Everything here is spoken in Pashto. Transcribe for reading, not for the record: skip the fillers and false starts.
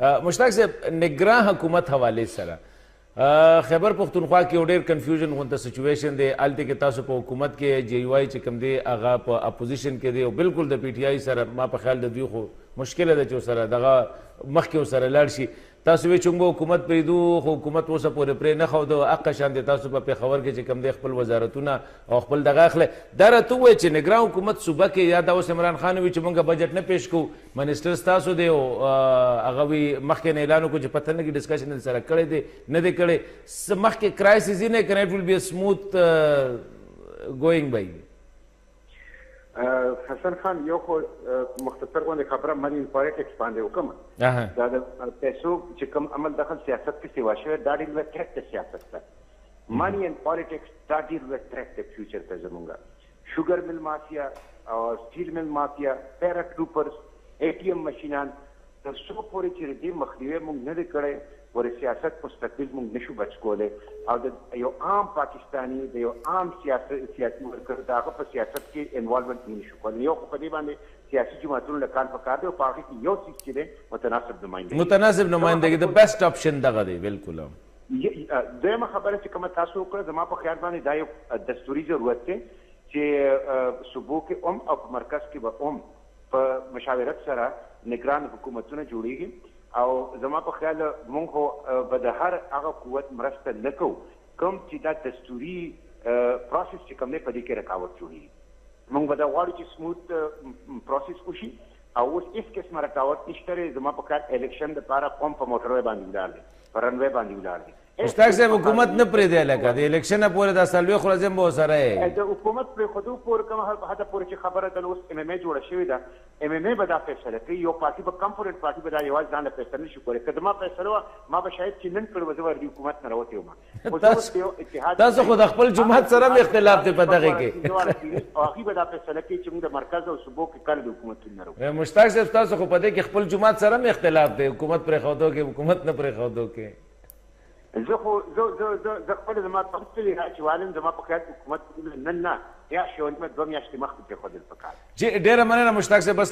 مشتاق صاحب نگران حکومت حوالې سره خیبر پښتونخوا کې ډېر کنفیوژن غونډه سچویشن دی الته کې تاسو په حکومت کې جی واي چې کوم دی هغه په اپوزیشن کې دی او بالکل د پی ټی آی سره ما په خیال د دوی خو مشکله ده چې سره دغه مخکې سره لاړ شي تاسو وی چونګو حکومت پریدو خو حکومت اوسه پورې پرې نه خو د حق شان دي تاسو په خبر کې چې کم دی خپل وزارتونه او خپل دغه اخله درته وای چې نگران حکومت صوبه کې یا د اوس عمران خان وی چې مونږه بجټ نه پیش کو منیسټر تاسو دی او هغه وی مخکې نه اعلان کو چې پته نه کې ډسکشن سره کړی دی نه دی کړی مخکې کرایسس نه کنه اټ ویل بی ا سموث ګوینګ بای حسن خان یو خو مختصر غونډه خبره مانی پالیټکس باندې وکم دا د پیسو چې کوم عمل دخل سیاست کې سیوا شوی دا ډېر وکټ سیاست ده مانی ان پالیټکس دا ډېر وکټ فیوچر ته زمونږه شوګر مل مافیا او سټیل مل مافیا پیرا ټروپرز اے ټی ایم ماشینان تر څو پورې چې دې مخنیوي موږ نه کړی ور سیاست مستقبل موږ نشو بچ کولای او د یو عام پاکستانی د یو عام سیاسي ورکر دغه په سیاست کې انوالومنت نشو کولای یو په دې باندې سیاسي جماعتونو له کار پکار دی او په هغه کې یو څه چې دی متناسب نمائندګي د بیسټ اپشن دغه دی بالکل دویمه خبره چې کومه تاسو وکړه زما په خیال باندې دا یو دستوري ضرورت دی چې صوبو کې او مرکز کې به په مشاورت سره نگران حکومتونه جوړیږي او زما په خیال مونږ به د هر هغه قوت مرسته نه کوو کوم چې دا دستوري پروسس چې کوم دی په دې کې رکاوټ جوړیږي مونږ به دا غواړو چې سموث پروسس وشي او اوس هېڅ قسمه رکاوټ نشته دی زما په خیال الیکشن دپاره قوم په موټروی باندې ولاړ دی په رنوی باندې ولاړ دی مشتاق صاحب حکومت نه پرېږدی لکه د الیکشن نه پورې دا څلوېښت ورځې به ورسره یې د حکومت پرېښودو پورې کومه حده پورې چې خبره ده نو اوس ایم ایم اے جوړه شوې ده ایم ایم اے به دا فیصله کوي یو پارټي به کمفورټ پارټي به دا یوازې ځان له فیصله نشي کولی که زما فیصله وه ما به شاید چې نن کړې وه زه به حکومت نه راوتی وم تاسو خو د خپل جماعت سره هم اختلاف دی په دغې کې او هغوی به دا فیصله کوي چې موږ د مرکز او صوبو کې کله د حکومتونه نه راوړو مشتاق صاحب تاسو خو په دې کې خپل جماعت سره هم اختلاف دی حکومت پرېښودو کې حکومت نه پرېښودو کې زه خو زه خپله زما تمثیل چې والم زما په خیال حکومت نن نه یا شونیمه دوه میاشتې مخکې پرېښودل پکار جی ډېره مننه مشتاق صاحب بس